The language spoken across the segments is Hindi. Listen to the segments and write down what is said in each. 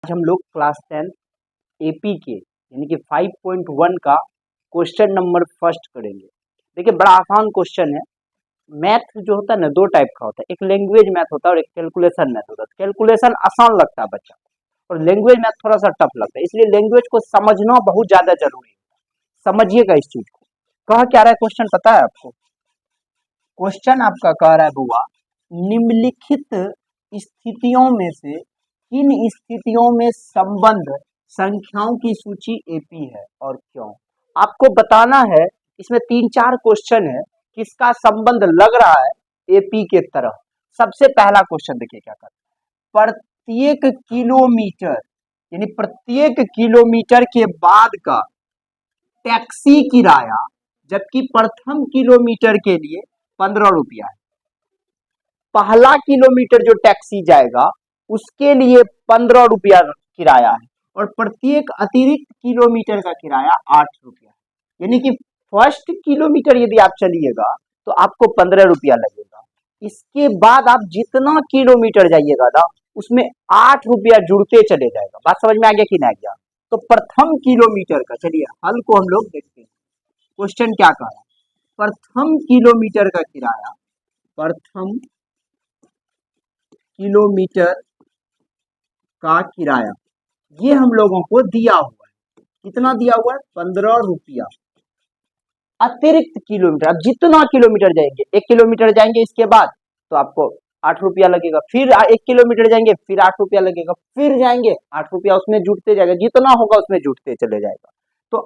आज हम लोग क्लास 10 एपी के यानी कि 5.1 का क्वेश्चन नंबर फर्स्ट करेंगे। देखिए बड़ा आसान क्वेश्चन है। मैथ जो होता है ना दो टाइप का होता है, एक लैंग्वेज मैथ होता है और एक कैलकुलेशन मैथ होता है। कैलकुलेशन आसान लगता है बच्चा और लैंग्वेज मैथ थोड़ा सा टफ लगता है, इसलिए लैंग्वेज को समझना बहुत ज्यादा जरूरी है। समझिएगा इस चीज को। कह क्या रहा है क्वेश्चन पता है आपको? क्वेश्चन आपका कह रहा है बुआ, निम्नलिखित स्थितियों में से किन स्थितियों में संबंध संख्याओं की सूची एपी है और क्यों? आपको बताना है। इसमें 3-4 क्वेश्चन है, किसका संबंध लग रहा है एपी के तरह। सबसे पहला क्वेश्चन देखिए क्या करता है। प्रत्येक किलोमीटर यानी प्रत्येक किलोमीटर के बाद का टैक्सी किराया, जबकि प्रथम किलोमीटर के लिए 15 रुपया है। पहला किलोमीटर जो टैक्सी जाएगा उसके लिए 15 रुपया किराया है और प्रत्येक अतिरिक्त किलोमीटर का किराया 8 रुपया है। यानी कि फर्स्ट किलोमीटर यदि आप चलिएगा तो आपको 15 रुपया लगेगा। इसके बाद आप जितना किलोमीटर जाइएगा ना उसमें 8 रुपया जुड़ते चले जाएगा। बात समझ में आ गया कि नहीं आ गया? तो प्रथम किलोमीटर का, चलिए हल को हम लोग देखते हैं। क्वेश्चन क्या कह रहा है? प्रथम किलोमीटर का किराया, प्रथम किलोमीटर का किराया ये हम लोगों को दिया हुआ है। कितना दिया हुआ है? 15 रुपया। अतिरिक्त किलोमीटर, अब जितना किलोमीटर जाएंगे, 1 किलोमीटर जाएंगे इसके बाद तो आपको 8 रुपया लगेगा, फिर 1 किलोमीटर जाएंगे फिर 8 रुपया लगेगा, फिर जाएंगे 8 रुपया उसमें जुटते जाएगा, जितना होगा उसमें जुटते चले जाएगा। तो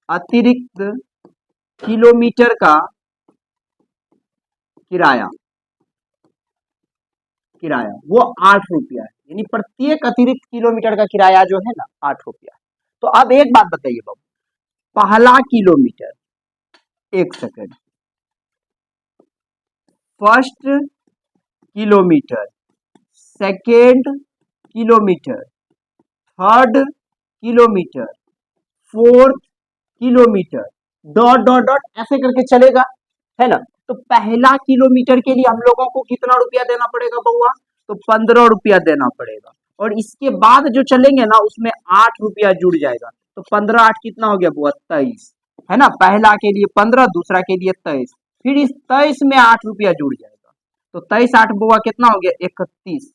अतिरिक्त किलोमीटर का किराया वो 8 रुपया है। यानी प्रत्येक अतिरिक्त किलोमीटर का किराया जो है ना 8 रुपया। तो अब एक बात बताइए बाबू, पहला किलोमीटर, एक second, first kilometre, second kilometre, third kilometre, fourth kilometre, dot dot dot ऐसे करके चलेगा, है ना? तो पहला किलोमीटर के लिए हम लोगों को कितना रुपया देना पड़ेगा बउआ? तो 15 रुपया देना पड़ेगा। और इसके बाद जो चलेंगे ना उसमें 8 रुपया जुड़ जाएगा। तो 15 8 कितना हो गया बुआ? 23, है ना? पहला के लिए 15, दूसरा के लिए 23, फिर इस 23 में 8 रुपया जुड़ जाएगा। तो 23 8 बुआ कितना हो गया? 31।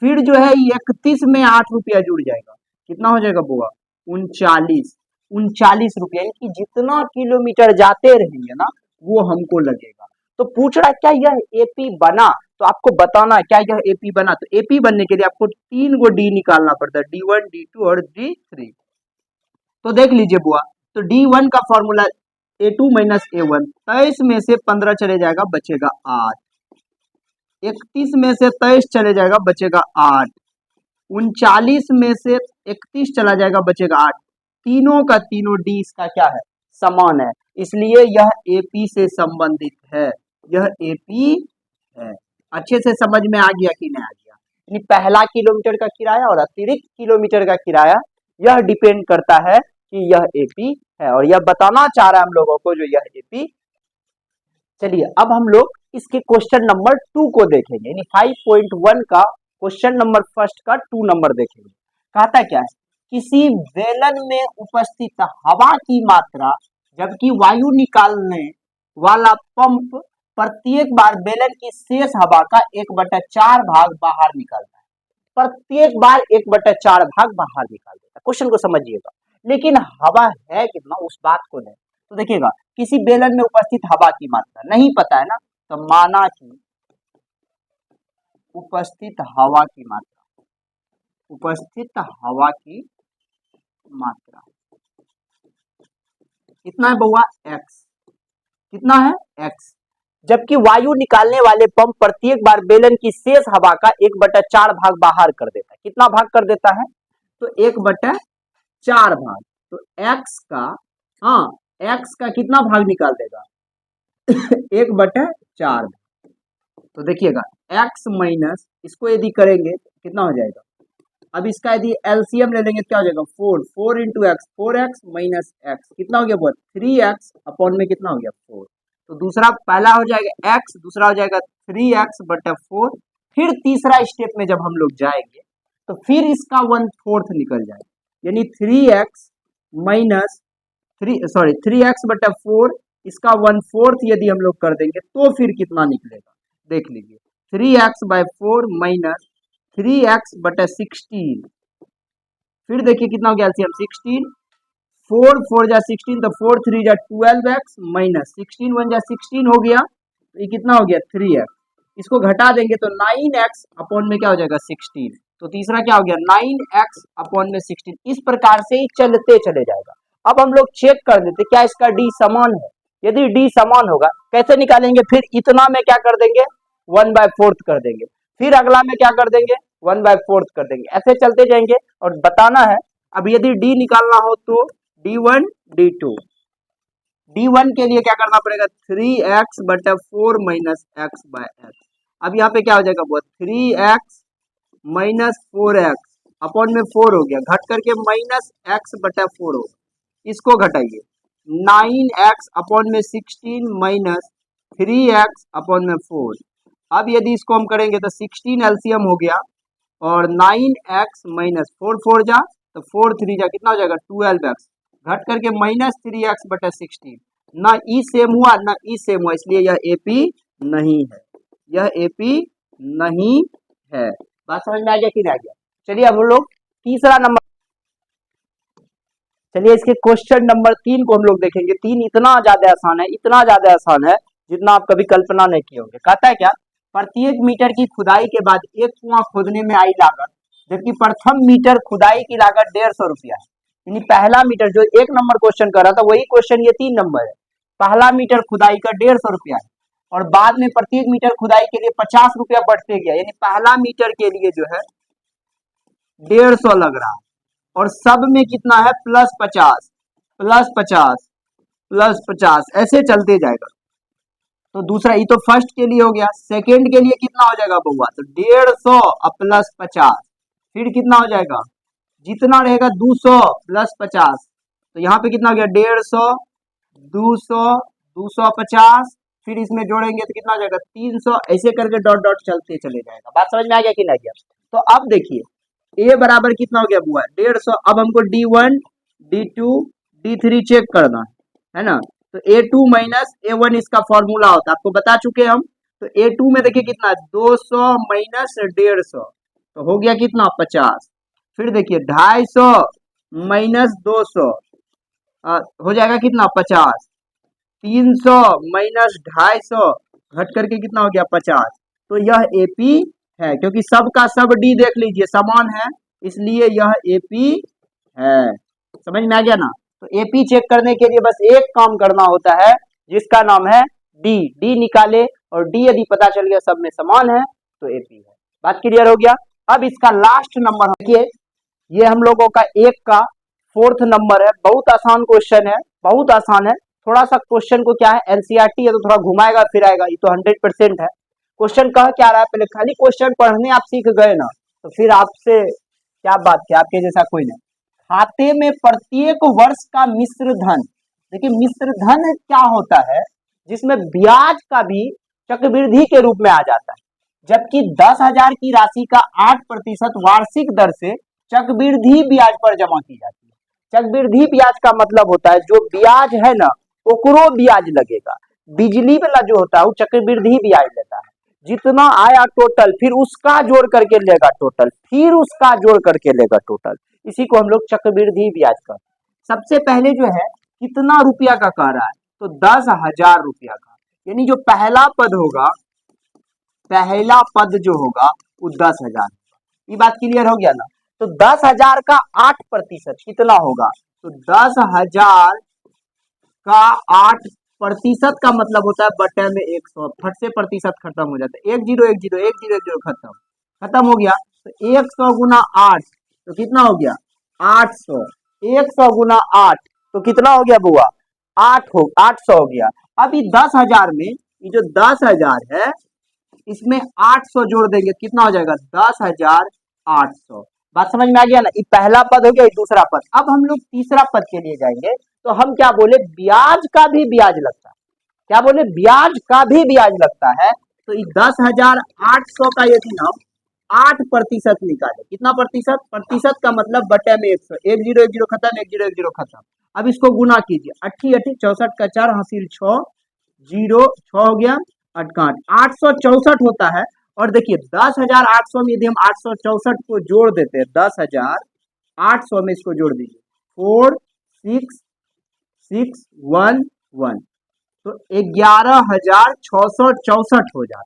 फिर जो है 31 में 8 रुपया जुड़ जाएगा, कितना हो जाएगा बुआ? 39 रुपया। यानी कि जितना किलोमीटर जाते रहेंगे ना वो हमको लगेगा। तो पूछ रहा है क्या यह एपी बना? तो आपको बताना है क्या यह एपी बना। तो एपी बनने के लिए आपको 3 गो डी निकालना पड़ता है, D1 D2 और D3। तो देख लीजिए बुआ, तो D1 का फॉर्मूला A2 माइनस A1, 23 में से 15 चले जाएगा बचेगा 8, 31 में से 23 चले जाएगा बचेगा 8, 39 में से 31 चला जाएगा बचेगा 8। तीनों का तीनों डी इसका क्या है? समान है, इसलिए यह एपी से संबंधित है। यह एपी है। अच्छे से समझ में आ गया कि नहीं आ गया? यानी पहला किलोमीटर का किराया और अतिरिक्त किलोमीटर का किराया यह डिपेंड करता है कि यह एपी है, और यह बताना चाह रहा है हम लोगों को जो यह एपी। चलिए अब हम लोग इसके क्वेश्चन नंबर 2 को देखेंगे, यानी 5.1 का क्वेश्चन नंबर फर्स्ट का 2 नंबर देखेंगे। कहता क्या है? किसी बेलन में उपस्थित हवा की मात्रा, जबकि वायु निकालने वाला पंप प्रत्येक बार बेलन की शेष हवा का 1/4 भाग बाहर निकालता है। प्रत्येक बार 1/4 भाग बाहर निकाल देता है। क्वेश्चन को समझिएगा, लेकिन हवा है कितना उस बात को नहीं। तो देखिएगा, किसी बेलन में उपस्थित हवा की मात्रा नहीं पता है ना, तो माना कि उपस्थित हवा की मात्रा कितना है बउआ? x। कितना है? x। जबकि वायु निकालने वाले पंप प्रत्येक बार बेलन की शेष हवा का 1/4 भाग बाहर कर देता है। कितना भाग कर देता है? तो 1/4 भाग। तो x का, हाँ x का कितना भाग निकाल देगा? 1/4। तो देखिएगा x माइनस इसको यदि करेंगे कितना हो जाएगा? अब इसका यदि एलसीएम ले लेंगे क्या हो जाएगा? 4 into x, 4x minus x कितना हो गया बहुत? 3x अपॉन में कितना हो गया? 4। तो दूसरा, पहला हो जाएगा x, दूसरा हो जाएगा 3x/4 फिर तीसरा स्टेप में जब हम लोग जाएंगे तो फिर इसका 1/4 निकल जाएगा, यानी 3x माइनस 3x/4 इसका 1/4 यदि हम लोग कर देंगे तो फिर कितना निकलेगा देख लीजिए, 3x/4 माइनस 3x/16, फिर देखिए कितना हो गया एलसीएम 16, 4 4 जा 16 तो 4 3 जा 12x माइनस 16 1 जा 16 हो गया, तो ये कितना हो गया 3x, इसको घटा देंगे तो 9x अपॉन में क्या हो जाएगा 16, तो तीसरा क्या हो गया 9x अपॉन में 16, इस प्रकार से ही चलते चले जाएगा। अब हम लोग चेक कर देते क्या इसका डी समान है, यदि डी समान होगा कैसे निकालेंगे, फिर इतना में क्या कर देंगे 1/4 कर देंगे, फिर अगला में क्या कर देंगे 1/4 कर देंगे, ऐसे चलते जाएंगे और बताना है। अब यदि डी निकालना हो तो d1 d2, d1 के लिए क्या करना पड़ेगा 3x/4 माइनस x/x, अब यहाँ पे क्या हो जाएगा वो 3x माइनस 4x अपॉन में 4 हो गया, घट करके माइनस x/4 हो, इसको घटाइए 9x अपॉन में 16 माइनस 3x अपॉन में 4, अब यदि इसको हम करेंगे तो 16 एलसीएम हो गया और 9x माइनस 4 4 जा तो 4 3 जा कितना हो जाएगा 12x, घट करके माइनस 3x/16, ना ई सेम हुआ ना ई सेम हुआ, इसलिए यह एपी नहीं है, यह एपी नहीं है। बात समझ में आ गया कि नहीं आ गया? चलिए अब हम लोग तीसरा नंबर, चलिए इसके क्वेश्चन नंबर 3 को हम लोग देखेंगे। 3 इतना ज्यादा आसान है, इतना ज्यादा आसान है जितना आप कभी कल्पना नहीं किए होंगे। कहता है क्या, प्रत्येक मीटर की खुदाई के बाद एक कुआं खोदने में आई लागत, जबकि प्रथम मीटर खुदाई की लागत 150 रुपया है। यानी पहला मीटर जो 1 नंबर क्वेश्चन कर रहा था वही क्वेश्चन ये 3 नंबर है। पहला मीटर खुदाई का 150 रुपया है और बाद में प्रत्येक मीटर खुदाई के लिए 50 रुपया बढ़ते गया, यानी पहला मीटर के लिए जो है 150 लग रहा है और सब में कितना है +50 +50 +50, ऐसे चलते जाएगा। तो दूसरा ये तो फर्स्ट के लिए हो गया, सेकंड के लिए कितना हो जाएगा बउआ, तो 150 +50, फिर कितना हो जाएगा जितना रहेगा 200 +50, तो यहाँ पे कितना हो गया 150 200 250, फिर इसमें जोड़ेंगे तो कितना हो जाएगा 300, ऐसे करके डॉट डॉट चलते चले जाएगा। बात समझ में आ गया कि नहीं गया? तो अब देखिए a बराबर कितना हो गया बुआ 150, अब हमको d1 d2 d3 चेक करना है ना, तो a2 माइनस a1 इसका फॉर्मूला होता है, आपको बता चुके हम। तो a2 में देखिए कितना 200 माइनस 150 तो हो गया कितना 50, फिर देखिए 250 माइनस 200 हो जाएगा कितना 50, 300 माइनस 250 घट करके कितना हो गया 50, तो यह एपी है, क्योंकि सब का सब डी देख लीजिए समान है, इसलिए यह एपी है। समझ में आ गया ना? तो एपी चेक करने के लिए बस एक काम करना होता है जिसका नाम है डी, डी निकाले और डी यदि पता चल गया सब में समान है तो एपी है। बात क्लियर हो गया? अब इसका लास्ट नंबर देखिए, ये हम लोगों का 1 का 4th नंबर है, बहुत आसान क्वेश्चन है, बहुत आसान है। थोड़ा सा क्वेश्चन को क्या है एनसीईआरटी है तो थोड़ा घुमाएगा फिराएगा, ये तो 100% है। क्वेश्चन कह क्या रहा है, पहले खाली क्वेश्चन पढ़ने आप सीख गए ना तो फिर आपसे क्या बात है, आपके जैसा कोई नहीं। खाते में प्रत्येक वर्ष का मिश्र धन, देखिए मिश्र धन क्या होता है, जिसमें ब्याज का भी चक्रवृद्धि के रूप में आ जाता है, जबकि 10,000 की राशि का 8% वार्षिक दर से चक्रवृद्धि ब्याज पर जमा की जाती है। चक्रवृद्धि ब्याज का मतलब होता है जो ब्याज है ना ओकरो ब्याज लगेगा, बिजली वाला जो होता है वो चक्रवृद्धि ब्याज लेता है, जितना आया टोटल फिर उसका जोड़ करके लेगा टोटल, फिर उसका जोड़ करके लेगा टोटल, इसी को हम लोग चक्रवृद्धि ब्याज का। सबसे पहले जो है कितना रुपया का कह रहा है, तो 10,000 रुपया का, यानी जो पहला पद होगा, पहला पद जो होगा वो 10,000, ये बात क्लियर हो गया ना? तो 10,000 का 8% कितना होगा, तो 10,000 का 8% का मतलब होता है बटे में 100, फट से प्रतिशत खत्म हो जाता है, 1 0 1 0 1 0 1 0 खत्म हो गया, तो 100 गुना 8 तो कितना हो गया 800, 100 गुना 8 तो कितना हो गया बुआ 800 हो गया। अब ये 10,000 में ये जो 10,000 है इसमें 800 जोड़ देंगे कितना हो जाएगा 10,800। बात समझ में आ गया ना? ये पहला पद हो गया, ये दूसरा पद। अब हम लोग तीसरा पद के लिए जाएंगे, तो हम क्या बोले ब्याज का भी ब्याज लगता है, क्या बोले ब्याज का भी ब्याज लगता है, तो 10,800 का यदि हम 8% निकाले, कितना प्रतिशत, प्रतिशत का मतलब बटे में 100, 1010 खत्म, 1010 खत्म। अब इसको गुना कीजिए, 8 8 64 का 4 हासिल 6, 0 6 हो गया, 8 का 864 होता है। और देखिए 10,800 में यदि हम 864 को जोड़ देते हैं, 10,800 में इसको जोड़ दीजिए, 46611, तो 11,664 हो जाता है।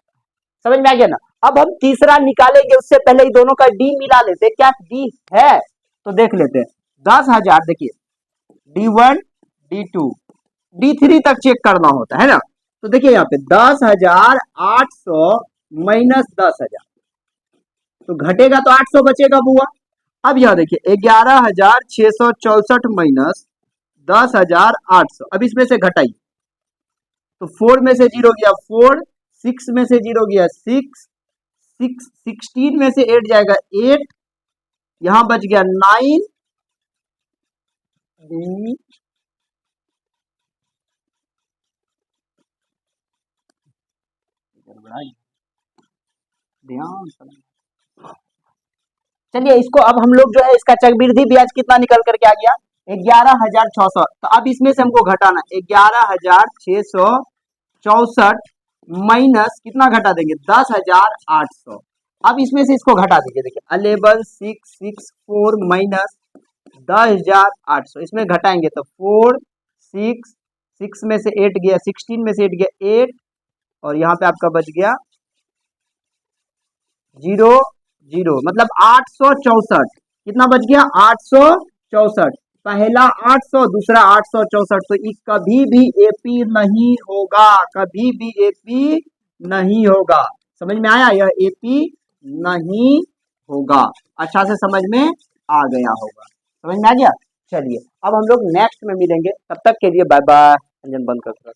समझ में आ गया ना। अब हम तीसरा निकालेंगे, उससे पहले ही दोनों का डी मिला लेते हैं, क्या डी है तो देख लेते हैं। 10,000 देखिए D1 D2 D3 तक चेक करना होता है ना। तो देखिए यहाँ पे 10,800 माइनस 10,000, तो घटेगा तो 800 बचेगा बुआ। अब यहाँ देखिए 11,664 माइनस 10,800, अब इसमें से घटाइए, तो 4 में से 0 गया 4, 6 में से 0 गया 6, 16 में से 8 जाएगा 8, यहां बच गया 9, ध्यान। चलिए इसको अब हम लोग जो है इसका चक्रवृद्धि ब्याज कितना निकल करके आ गया, 11,600। तो अब इसमें से हमको घटाना 11,664 माइनस कितना घटा देंगे, 10,800। अब इसमें से इसको घटा दीजिए, देखिए 11,664 माइनस 10,800, इसमें घटाएंगे तो 4 6 6 में से 8 गया, 16 में से 8 गया 8, और यहाँ पे आपका बच गया 0 0, मतलब 864, कितना बच गया 864। पहला 800, दूसरा 864, तो ये कभी भी एपी नहीं होगा, कभी भी एपी नहीं होगा। समझ में आया, यह एपी नहीं होगा। अच्छा से समझ में आ गया होगा, समझ में आ गया। चलिए अब हम लोग नेक्स्ट में मिलेंगे, तब तक के लिए बाय बाय। अंजन बंद कर।